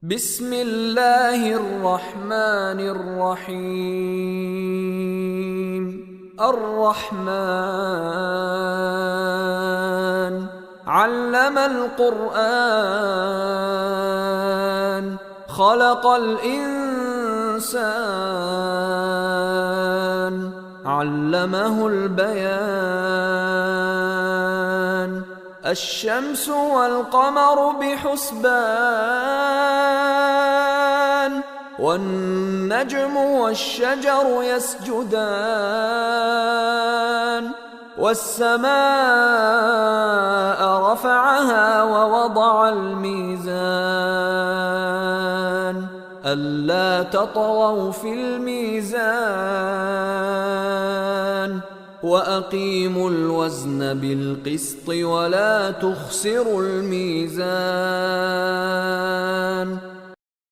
بسم الله الرحمن الرحيم. الرحمن علم القرآن خلق الإنسان علمه البيان. الشمس والقمر بحسبان والنجم والشجر يسجدان والسماء رفعها ووضع الميزان ألا تطغوا في الميزان وأقيموا الوزن بالقسط ولا تخسروا الميزان